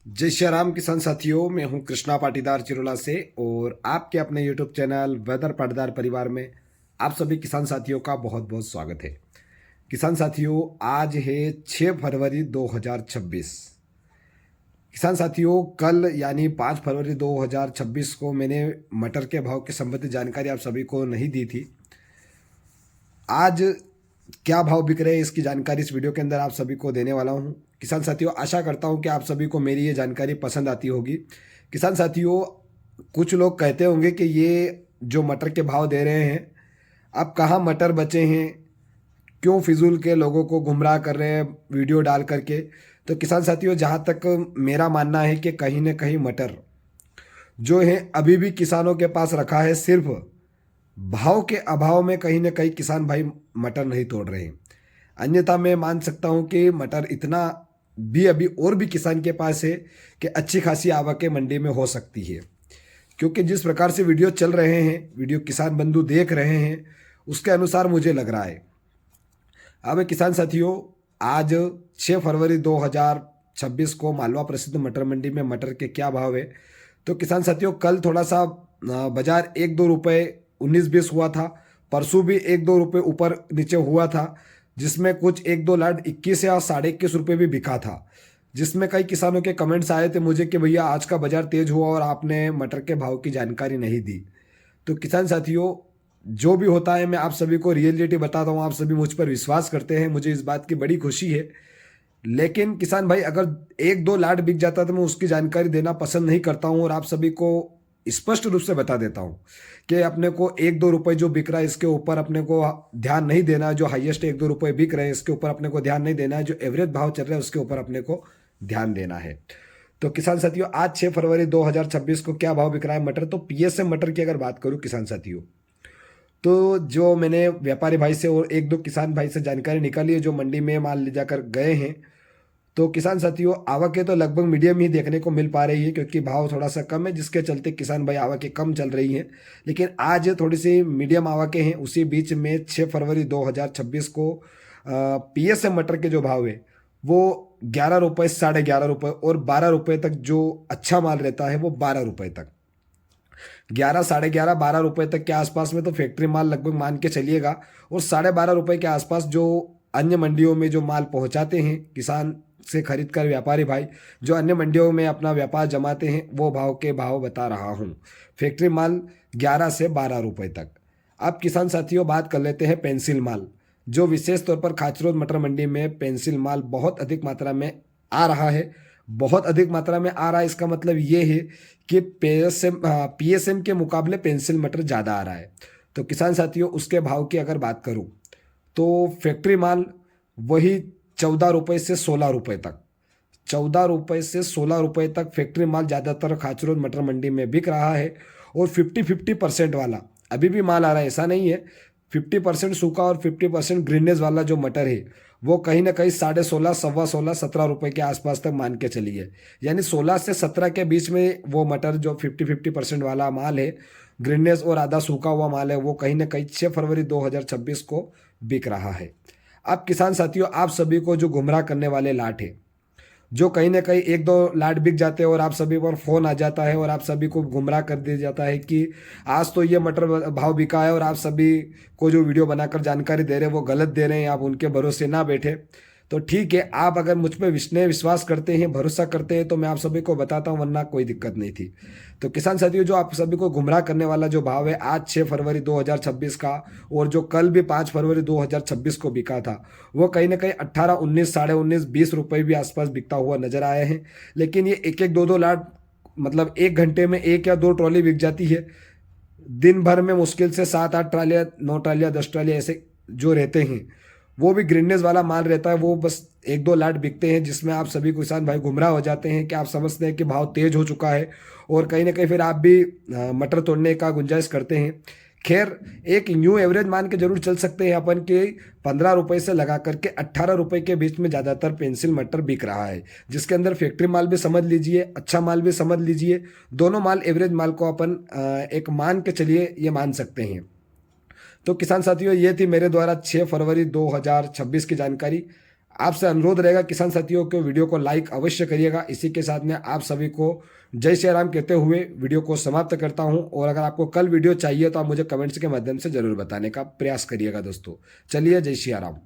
जय श्री राम किसान साथियों, मैं हूं कृष्णा पाटीदार चिरोला से और आपके अपने यूट्यूब चैनल वेदर पाटीदार परिवार में आप सभी किसान साथियों का बहुत बहुत स्वागत है। किसान साथियों, आज है 6 फरवरी 2026। किसान साथियों, कल यानी 5 फरवरी 2026 को मैंने मटर के भाव के संबंधित जानकारी आप सभी को नहीं दी थी। आज क्या भाव बिक रहे हैं इसकी जानकारी इस वीडियो के अंदर आप सभी को देने वाला हूं। किसान साथियों, आशा करता हूं कि आप सभी को मेरी ये जानकारी पसंद आती होगी। किसान साथियों, कुछ लोग कहते होंगे कि ये जो मटर के भाव दे रहे हैं, अब कहाँ मटर बचे हैं, क्यों फिजूल के लोगों को गुमराह कर रहे हैं वीडियो डाल करके। तो किसान साथियों, जहाँ तक मेरा मानना है कि कहीं ना कहीं मटर जो है अभी भी किसानों के पास रखा है, सिर्फ भाव के अभाव में कहीं ना कहीं किसान भाई मटर नहीं तोड़ रहे हैं। अन्यथा मैं मान सकता हूं कि मटर इतना भी अभी और भी किसान के पास है कि अच्छी खासी आवकें मंडी में हो सकती है। क्योंकि जिस प्रकार से वीडियो चल रहे हैं, वीडियो किसान बंधु देख रहे हैं, उसके अनुसार मुझे लग रहा है। अब किसान साथियों, आज 6 फरवरी 2026 को मालवा प्रसिद्ध मटर मंडी में मटर के क्या भाव है। तो किसान साथियों, कल थोड़ा सा बाजार 1-2 रुपये 19-20 हुआ था। परसों भी 1-2 रुपये ऊपर नीचे हुआ था, जिसमें कुछ 1-2 लाट 21 या 21.5 रुपये भी बिका था। जिसमें कई किसानों के कमेंट्स आए थे मुझे कि भैया आज का बाजार तेज हुआ और आपने मटर के भाव की जानकारी नहीं दी। तो किसान साथियों, जो भी होता है मैं आप सभी को रियलिटी बताता हूँ, आप सभी मुझ पर विश्वास करते हैं, मुझे इस बात की बड़ी खुशी है। लेकिन किसान भाई, अगर 1-2 लाट बिक जाता तो मैं उसकी जानकारी देना पसंद नहीं करता हूँ और आप सभी को स्पष्ट रूप से बता देता हूँ कि अपने को 1-2 रुपये जो बिक रहा है इसके ऊपर अपने को ध्यान नहीं देना है। जो हाईएस्ट 1-2 रुपये बिक रहे हैं इसके ऊपर अपने को ध्यान नहीं देना है। जो एवरेज भाव चल रहा है उसके ऊपर अपने को ध्यान देना है। तो किसान साथियों, आज 6 फरवरी 2026 को क्या भाव बिक रहा है मटर। तो पीएसएम मटर की अगर बात करूं किसान साथियों, तो जो मैंने व्यापारी भाई से और 1-2 किसान भाई से जानकारी निकाली है जो मंडी में माल ले जाकर गए हैं, तो किसान साथियों आवकें तो लगभग मीडियम ही देखने को मिल पा रही है, क्योंकि भाव थोड़ा सा कम है जिसके चलते किसान भाई आवकें कम चल रही हैं। लेकिन आज थोड़ी सी मीडियम आवकें हैं। उसी बीच में 6 फरवरी 2026 को पीएसएम मटर के जो भाव है वो 11 रुपये, 11.5 रुपये और 12 रुपये तक, जो अच्छा माल रहता है वो 12 रुपये तक, 11, 11.5, 12 रुपये तक के आसपास में तो फैक्ट्री माल लगभग मान के चलिएगा। और 12.5 रुपये के आसपास जो अन्य मंडियों में जो माल पहुंचाते हैं किसान से खरीद कर, व्यापारी भाई जो अन्य मंडियों में अपना व्यापार जमाते हैं, वो भाव के भाव बता रहा हूँ। फैक्ट्री माल 11 से 12 रुपये तक। अब किसान साथियों, बात कर लेते हैं पेंसिल माल। जो विशेष तौर पर खाचरोद मटर मंडी में पेंसिल माल बहुत अधिक मात्रा में आ रहा है। बहुत अधिक मात्रा में आ रहा है, इसका मतलब ये है कि पीएसएम के मुकाबले पेंसिल मटर ज़्यादा आ रहा है। तो किसान साथियों, उसके भाव की अगर बात करूं तो फैक्ट्री माल वही 14 रुपये से 16 रुपये तक, 14 रुपये से 16 रुपये तक फैक्ट्री माल ज़्यादातर खाचरोद मटर मंडी में बिक रहा है। और 50-50% वाला अभी भी माल आ रहा है, ऐसा नहीं है। 50% सूखा और 50% ग्रीनेज वाला जो मटर है वो कहीं ना कहीं 16.5, 16.25, 17 रुपये के आसपास तक मान के चलिए। यानी 16 से 17 के बीच में वो मटर जो 50-50% वाला माल है, ग्रीनेज और आधा सूखा हुआ माल है, वो कहीं ना कहीं 6 फरवरी 2026 को बिक रहा है। अब किसान साथियों, आप सभी को जो गुमराह करने वाले लाट है, जो कहीं ना कहीं 1-2 लाट बिक जाते हैं और आप सभी पर फोन आ जाता है और आप सभी को गुमराह कर दिया जाता है कि आज तो ये मटर भाव बिका है, और आप सभी को जो वीडियो बनाकर जानकारी दे रहे हैं वो गलत दे रहे हैं, आप उनके भरोसे ना बैठे। तो ठीक है, आप अगर मुझ पर विश्वास करते हैं, भरोसा करते हैं, तो मैं आप सभी को बताता हूँ, वरना कोई दिक्कत नहीं थी। तो किसान साथियों, जो आप सभी को गुमराह करने वाला जो भाव है आज 6 फरवरी 2026 का, और जो कल भी 5 फरवरी 2026 को बिका था, वो कहीं ना कहीं 18, 19, 19.5, 20 रुपये भी आसपास बिकता हुआ नजर आया है। लेकिन ये 1-1, 2-2 लाट, मतलब 1 घंटे में 1 या 2 ट्रॉली बिक जाती है। दिन भर में मुश्किल से 7-8 ट्रालियाँ, 9 ट्रालियाँ, 10 ट्रालियाँ ऐसे जो रहते हैं, वो भी ग्रीननेस वाला माल रहता है, वो बस 1-2 लाट बिकते हैं, जिसमें आप सभी किसान भाई गुमराह हो जाते हैं कि आप समझते हैं कि भाव तेज हो चुका है और कहीं ना कहीं फिर आप भी मटर तोड़ने का गुंजाइश करते हैं। खैर, एक न्यू एवरेज मान के जरूर चल सकते हैं अपन के 15 रुपये से लगा करके 18 रुपये के बीच में ज़्यादातर पेंसिल मटर बिक रहा है, जिसके अंदर फैक्ट्री माल भी समझ लीजिए, अच्छा माल भी समझ लीजिए, दोनों माल एवरेज माल को अपन एक मान के चलिए, ये मान सकते हैं। तो किसान साथियों, ये थी मेरे द्वारा 6 फरवरी 2026 की जानकारी। आपसे अनुरोध रहेगा किसान साथियों के वीडियो को लाइक अवश्य करिएगा। इसी के साथ में आप सभी को जय श्री राम कहते हुए वीडियो को समाप्त करता हूं। और अगर आपको कल वीडियो चाहिए तो आप मुझे कमेंट्स के माध्यम से जरूर बताने का प्रयास करिएगा दोस्तों। चलिए, जय श्री राम।